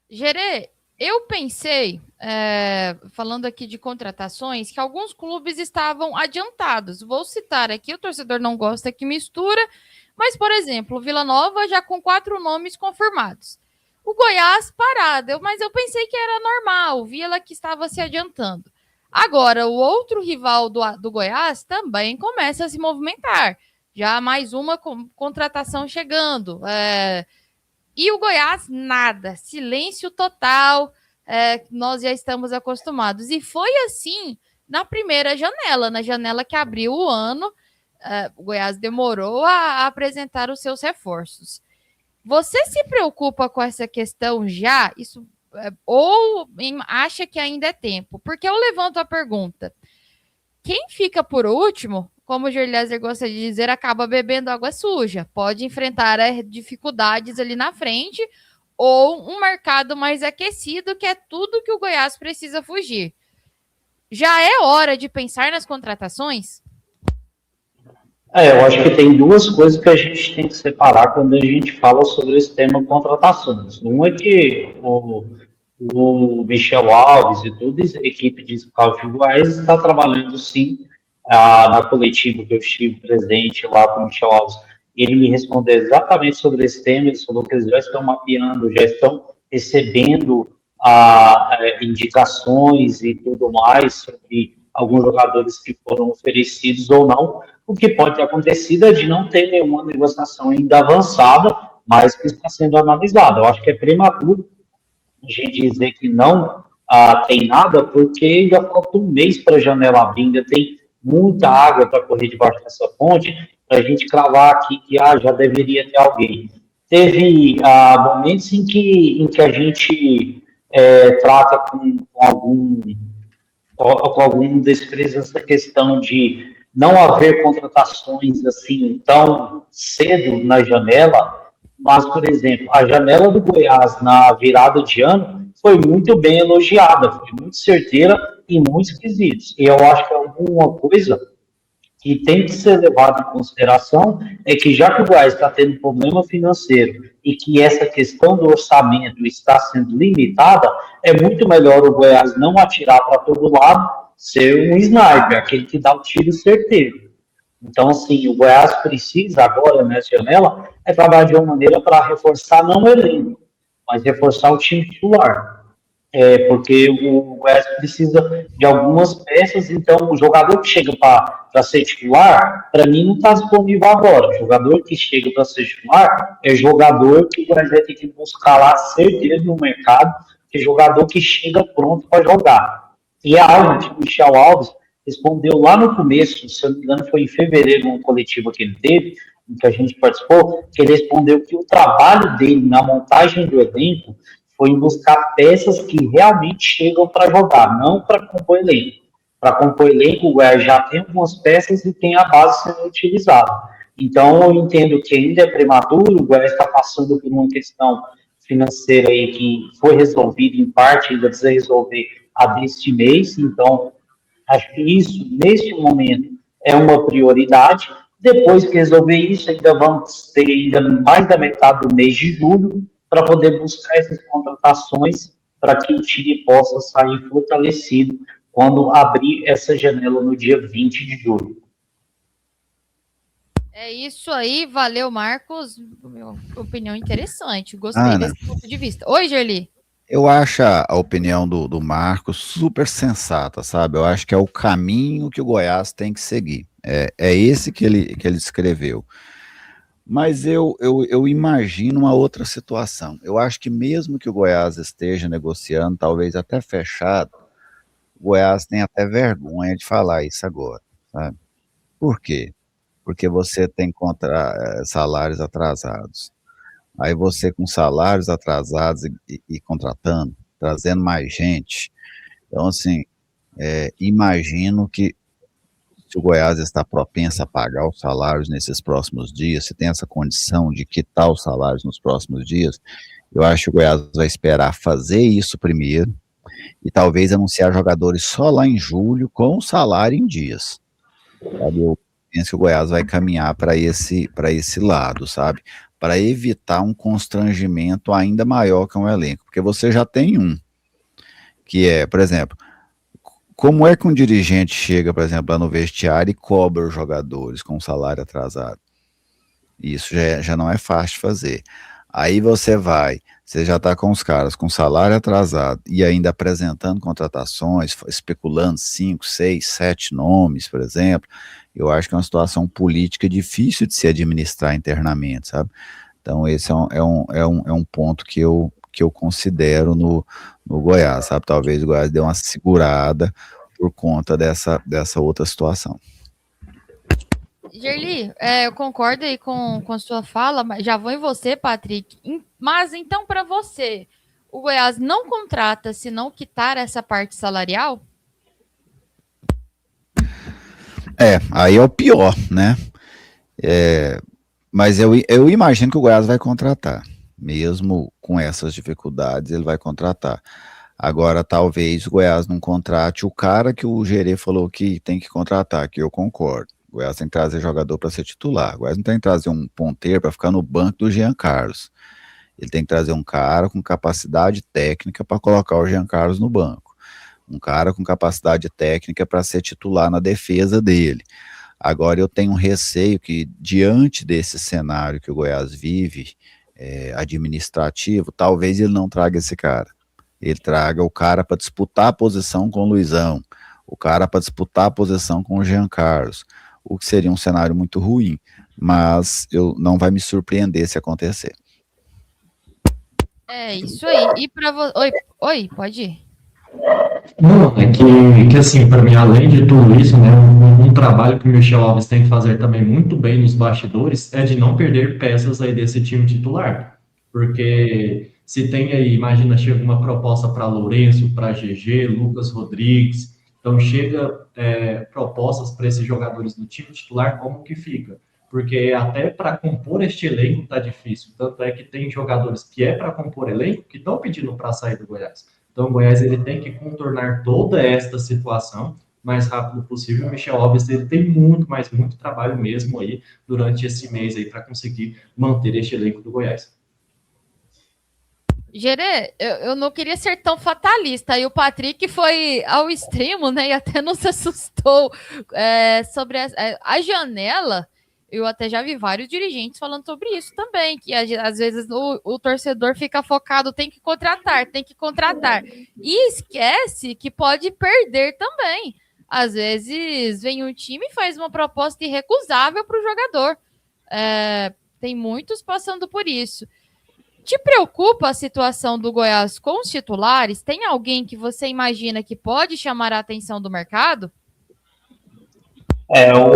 Gerê, eu pensei, falando aqui de contratações, que alguns clubes estavam adiantados. Vou citar aqui, o torcedor não gosta que mistura, mas, por exemplo, o Vila Nova já com 4 nomes confirmados. O Goiás parado, mas eu pensei que era normal, o Vila que estava se adiantando. Agora, o outro rival do Goiás também começa a se movimentar. Já mais uma contratação chegando. E o Goiás, nada, silêncio total, nós já estamos acostumados. E foi assim na primeira janela, na janela que abriu o ano, o Goiás demorou a apresentar os seus reforços. Você se preocupa com essa questão já? Isso, ou acha que ainda é tempo? Porque eu levanto a pergunta: quem fica por último, como o Gerliezer gosta de dizer, acaba bebendo água suja. Pode enfrentar dificuldades ali na frente ou um mercado mais aquecido, que é tudo que o Goiás precisa fugir. Já é hora de pensar nas contratações? Eu acho que tem duas coisas que a gente tem que separar quando a gente fala sobre esse tema contratações. Uma é que o Michel Alves e toda a equipe de scout de Goiás está trabalhando sim na coletiva que eu estive presente lá com o Michel Alves. Ele me respondeu exatamente sobre esse tema, ele falou que eles já estão mapeando, já estão recebendo indicações e tudo mais sobre alguns jogadores que foram oferecidos ou não. O que pode ter acontecido é de não ter nenhuma negociação ainda avançada, mas que está sendo analisada. Eu acho que é prematuro a gente dizer que não tem nada, porque ainda falta um mês para a janela abrir, ainda tem muita água para correr debaixo dessa ponte, para a gente cravar aqui que já deveria ter alguém. Teve momentos em que a gente trata com algum desprezo essa questão de não haver contratações assim tão cedo na janela, mas, por exemplo, a janela do Goiás na virada de ano foi muito bem elogiada, foi muito certeira em muitos quesitos. E eu acho que alguma coisa que tem que ser levado em consideração é que, já que o Goiás está tendo problema financeiro e que essa questão do orçamento está sendo limitada, é muito melhor o Goiás não atirar para todo lado, ser um sniper, aquele que dá o tiro certeiro. Então, assim, o Goiás precisa agora, nessa janela, trabalhar de uma maneira para reforçar não o elenco, mas reforçar o time titular. Porque o Goiás precisa de algumas peças, então o jogador que chega para ser titular, para mim não está disponível agora. O jogador que chega para ser titular é jogador que o Goiás vai ter que buscar lá certeza no mercado, que é jogador que chega pronto para jogar. E é algo que o Michel Alves respondeu lá no começo, se eu não me engano foi em fevereiro, no coletivo que ele teve, em que a gente participou, que ele respondeu que o trabalho dele na montagem do elenco foi em buscar peças que realmente chegam para jogar, não para compor elenco. Para compor elenco, o Goiás já tem algumas peças e tem a base sendo utilizada. Então, eu entendo que ainda é prematuro, o Goiás está passando por uma questão financeira aí que foi resolvida em parte, ainda precisa resolver a deste mês, então, acho que isso, neste momento, é uma prioridade. Depois que resolver isso, ainda vamos ter ainda mais da metade do mês de julho para poder buscar essas contratações para que o time possa sair fortalecido quando abrir essa janela no dia 20 de julho. É isso aí, valeu, Marcos. Minha opinião interessante, gostei Ana, desse ponto de vista. Oi, Gerli. eu acho a opinião do Marcos super sensata, sabe? Eu acho que é o caminho que o Goiás tem que seguir. É esse que ele escreveu. Mas eu imagino uma outra situação. Eu acho que mesmo que o Goiás esteja negociando, talvez até fechado, o Goiás tem até vergonha de falar isso agora, sabe? Por quê? Porque você tem salários atrasados. Aí você com salários atrasados e contratando, trazendo mais gente. Então, assim, imagino que se o Goiás está propenso a pagar os salários nesses próximos dias, se tem essa condição de quitar os salários nos próximos dias, eu acho que o Goiás vai esperar fazer isso primeiro e talvez anunciar jogadores só lá em julho com o salário em dias. Sabe? Eu penso que o Goiás vai caminhar para esse lado, sabe? para evitar um constrangimento ainda maior que um elenco, porque você já tem um, que é, por exemplo, como é que um dirigente chega, por exemplo, lá no vestiário e cobra os jogadores com salário atrasado? Isso já não é fácil de fazer. Aí você já está com os caras com salário atrasado e ainda apresentando contratações, especulando 5, 6, 7 nomes, por exemplo. Eu acho que é uma situação política difícil de se administrar internamente, sabe? Então esse é um ponto que eu considero no Goiás, sabe? Talvez o Goiás dê uma segurada por conta dessa outra situação. Gerli, eu concordo aí com a sua fala, mas já vou em você, Patrick. Mas então, para você, o Goiás não contrata se não quitar essa parte salarial? Aí é o pior, né? Mas eu imagino que o Goiás vai contratar. Mesmo com essas dificuldades, ele vai contratar. Agora, talvez o Goiás não contrate o cara que o Gerê falou que tem que contratar, que eu concordo. O Goiás tem que trazer jogador para ser titular. O Goiás não tem que trazer um ponteiro para ficar no banco do Jean Carlos. Ele tem que trazer um cara com capacidade técnica para colocar o Jean Carlos no banco. Um cara com capacidade técnica para ser titular na defesa dele. Agora, eu tenho um receio que, diante desse cenário que o Goiás vive, administrativo, talvez ele não traga esse cara. Ele traga o cara para disputar a posição com o Luizão, o cara para disputar a posição com o Jean Carlos, o que seria um cenário muito ruim, mas não vai me surpreender se acontecer. É isso aí. E para você... Oi, pode ir. Não, que assim, para mim, além de tudo isso, né, um trabalho que o Michel Alves tem que fazer também muito bem nos bastidores é de não perder peças aí desse time titular, porque se tem aí, imagina, chega uma proposta para Lourenço, para GG, Lucas Rodrigues, então chega propostas para esses jogadores do time titular, como que fica? Porque até para compor este elenco tá difícil, tanto é que tem jogadores que para compor elenco que estão pedindo para sair do Goiás. Então o Goiás ele tem que contornar toda esta situação o mais rápido possível. O Michel Alves ele tem muito trabalho mesmo aí durante esse mês aí para conseguir manter este elenco do Goiás. Gerê, eu não queria ser tão fatalista, e o Patrick foi ao extremo, né, e até nos assustou sobre a janela. Eu até já vi vários dirigentes falando sobre isso também, que às vezes o torcedor fica focado, tem que contratar, e esquece que pode perder também. Às vezes vem um time e faz uma proposta irrecusável para o jogador. Tem muitos passando por isso. Te preocupa a situação do Goiás com os titulares? Tem alguém que você imagina que pode chamar a atenção do mercado?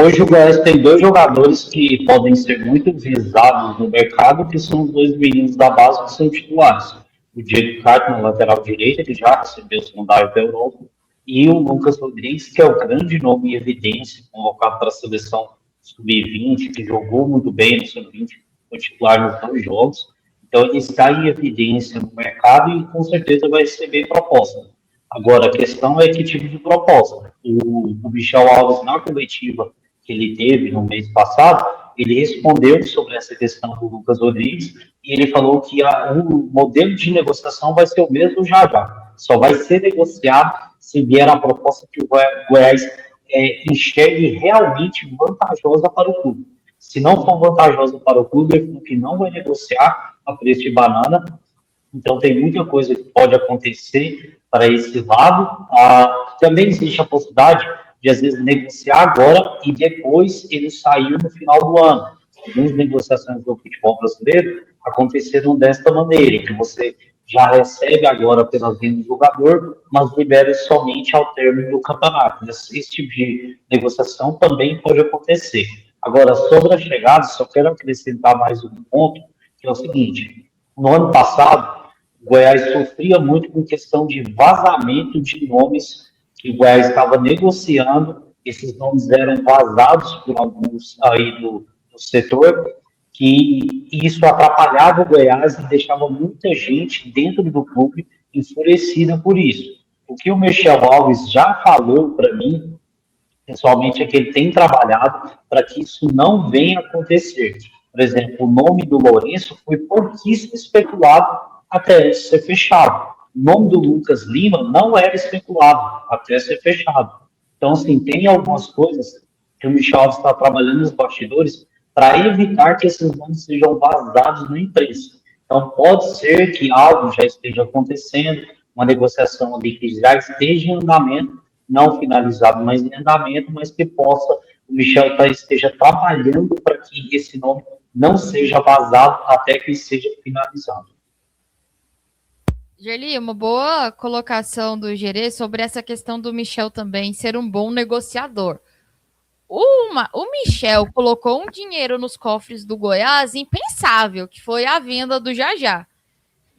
Hoje o Goiás tem 2 jogadores que podem ser muito visados no mercado, que são os 2 meninos da base que são titulares. O Diego Cartman, lateral direito, que já recebeu o secundário da Europa, e o Lucas Rodrigues, que é o grande nome em evidência, convocado para a seleção sub-20, que jogou muito bem no sub-20, foi titular nos 2 jogos. Então, ele está em evidência no mercado e, com certeza, vai receber proposta. Agora, a questão é que tipo de proposta. O Michel Alves, na coletiva que ele teve no mês passado, ele respondeu sobre essa questão do Lucas Rodrigues e ele falou que o modelo de negociação vai ser o mesmo já. Só vai ser negociado se vier a proposta que o Goiás enxergue realmente vantajosa para o clube. Se não for vantajosa para o clube, ele falou que não vai negociar a preço de banana. Então, tem muita coisa que pode acontecer para esse lado. Também existe a possibilidade de, às vezes, negociar agora e depois ele sair no final do ano. Algumas negociações do futebol brasileiro aconteceram desta maneira, que você já recebe agora pela venda do jogador, mas libera somente ao término do campeonato. Esse tipo de negociação também pode acontecer. Agora, sobre a chegada, só quero acrescentar mais um ponto, que é o seguinte: no ano passado, o Goiás sofria muito com questão de vazamento de nomes que o Goiás estava negociando. Esses nomes eram vazados por alguns aí do setor, que isso atrapalhava o Goiás e deixava muita gente dentro do clube enfurecida por isso. O que o Michel Alves já falou para mim, pessoalmente, é que ele tem trabalhado para que isso não venha acontecer. Por exemplo, o nome do Lourenço foi pouquíssimo especulado até ser fechado. O nome do Lucas Lima não era especulado até ser fechado. Então, assim, tem algumas coisas que o Michel Alves está trabalhando nos bastidores para evitar que esses nomes sejam vazados na imprensa. Então, pode ser que algo já esteja acontecendo, uma negociação ali que já esteja em andamento, não finalizado, mas em andamento, mas que possa, o Michel esteja trabalhando para que esse nome não seja vazado até que seja finalizado. Gerli, uma boa colocação do Gerê sobre essa questão do Michel também ser um bom negociador. O Michel colocou um dinheiro nos cofres do Goiás impensável, que foi a venda do Jajá.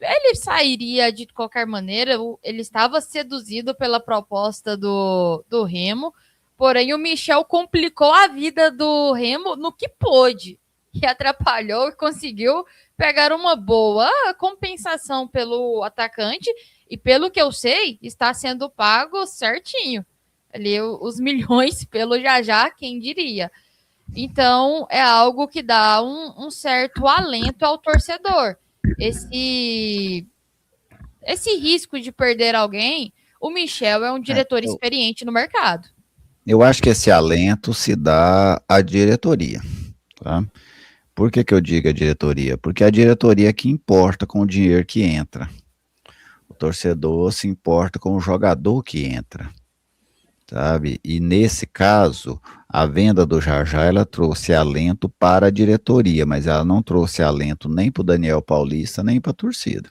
Ele sairia de qualquer maneira, ele estava seduzido pela proposta do Remo, porém o Michel complicou a vida do Remo no que pôde, e atrapalhou e conseguiu pegar uma boa compensação pelo atacante, e pelo que eu sei, está sendo pago certinho. Ali os milhões pelo Jajá, quem diria. Então, é algo que dá um certo alento ao torcedor. Esse risco de perder alguém, o Michel é um diretor experiente no mercado. Eu acho que esse alento se dá à diretoria, tá? Por que eu digo a diretoria? Porque a diretoria é que importa com o dinheiro que entra. O torcedor se importa com o jogador que entra, sabe? E nesse caso, a venda do Jajá, ela trouxe alento para a diretoria, mas ela não trouxe alento nem para o Daniel Paulista, nem para a torcida,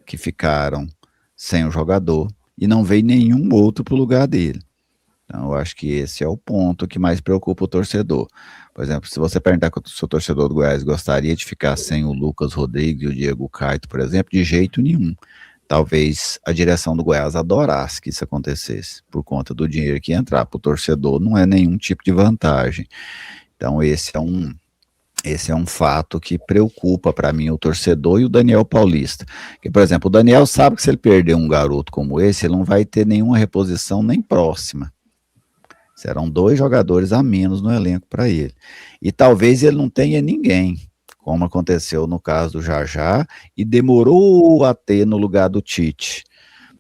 que ficaram sem o jogador e não veio nenhum outro para o lugar dele. Então, eu acho que esse é o ponto que mais preocupa o torcedor. Por exemplo, se você perguntar se o torcedor do Goiás gostaria de ficar sem o Lucas Rodrigues e o Diego Caetano, por exemplo, de jeito nenhum. Talvez a direção do Goiás adorasse que isso acontecesse, por conta do dinheiro que ia entrar. Para o torcedor não é nenhum tipo de vantagem. Então esse é um fato que preocupa para mim o torcedor e o Daniel Paulista. Que, por exemplo, o Daniel sabe que se ele perder um garoto como esse, ele não vai ter nenhuma reposição nem próxima. Serão 2 jogadores a menos no elenco para ele. E talvez ele não tenha ninguém, como aconteceu no caso do Jajá, e demorou a ter no lugar do Tite.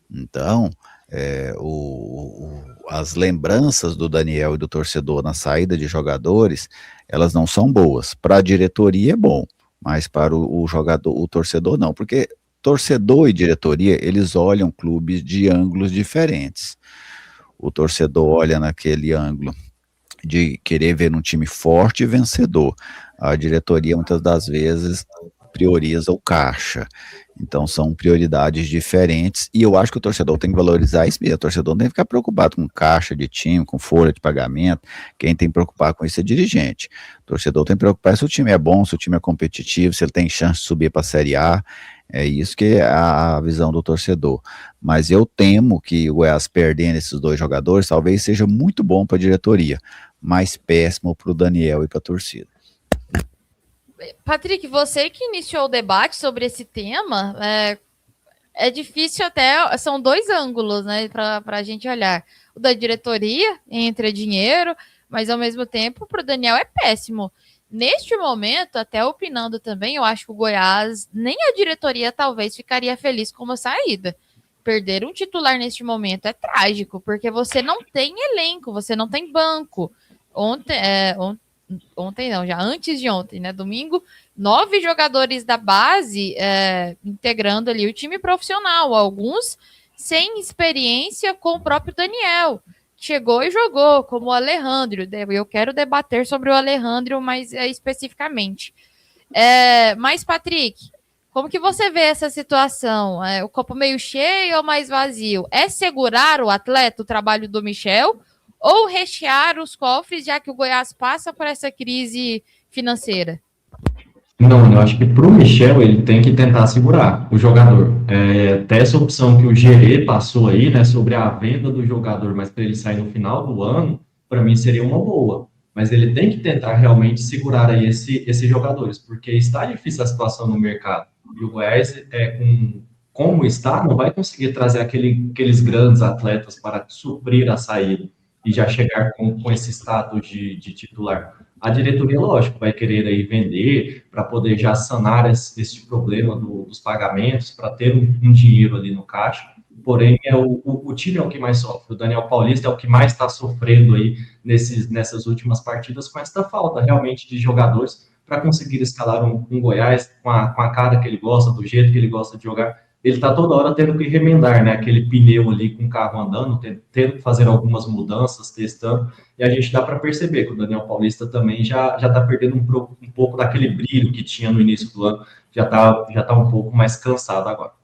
Então, as lembranças do Daniel e do torcedor na saída de jogadores, elas não são boas. Para a diretoria é bom, mas para o jogador, o torcedor não, porque torcedor e diretoria, eles olham clubes de ângulos diferentes. O torcedor olha naquele ângulo de querer ver um time forte e vencedor. A diretoria, muitas das vezes, prioriza o caixa. Então, são prioridades diferentes, e eu acho que o torcedor tem que valorizar isso mesmo. O torcedor não tem que ficar preocupado com caixa de time, com folha de pagamento. Quem tem que preocupar com isso é dirigente. O torcedor tem que preocupar se o time é bom, se o time é competitivo, se ele tem chance de subir para a Série A. É isso que é a visão do torcedor. Mas eu temo que o Goiás perdendo esses 2 jogadores talvez seja muito bom para a diretoria, mas péssimo para o Daniel e para a torcida. Patrick, você que iniciou o debate sobre esse tema, é difícil até, são 2 ângulos, né, para a gente olhar. O da diretoria, entra dinheiro, mas ao mesmo tempo para o Daniel é péssimo. Neste momento, até opinando também, eu acho que o Goiás, nem a diretoria talvez ficaria feliz com uma saída. Perder um titular neste momento é trágico, porque você não tem elenco, você não tem banco. Ontem não, já antes de ontem, né, domingo, 9 jogadores da base integrando ali o time profissional, alguns sem experiência com o próprio Daniel. Chegou e jogou, como o Alejandro. Eu quero debater sobre o Alejandro mais especificamente. Mas, Patrick, como que você vê essa situação? O copo meio cheio ou mais vazio? É segurar o atleta, o trabalho do Michel, ou rechear os cofres, já que o Goiás passa por essa crise financeira? Não, eu acho que para o Michel ele tem que tentar segurar o jogador. Até essa opção que o Gerê passou aí, né, sobre a venda do jogador, mas para ele sair no final do ano, para mim seria uma boa. Mas ele tem que tentar realmente segurar aí esses jogadores, porque está difícil a situação no mercado. E o Goiás, como está, não vai conseguir trazer aqueles grandes atletas para suprir a saída. e já chegar com esse status de titular. A diretoria, lógico, vai querer aí vender para poder já sanar esse problema dos pagamentos, para ter um dinheiro ali no caixa. Porém, o time é o que mais sofre. O Daniel Paulista é o que mais está sofrendo aí nessas últimas partidas com essa falta realmente de jogadores para conseguir escalar um Goiás com a cara que ele gosta, do jeito que ele gosta de jogar. Ele está toda hora tendo que remendar, né? Aquele pneu ali com o carro andando, tendo que fazer algumas mudanças, testando. E a gente dá para perceber que o Daniel Paulista também já está perdendo um pouco daquele brilho que tinha no início do ano. Já tá um pouco mais cansado agora.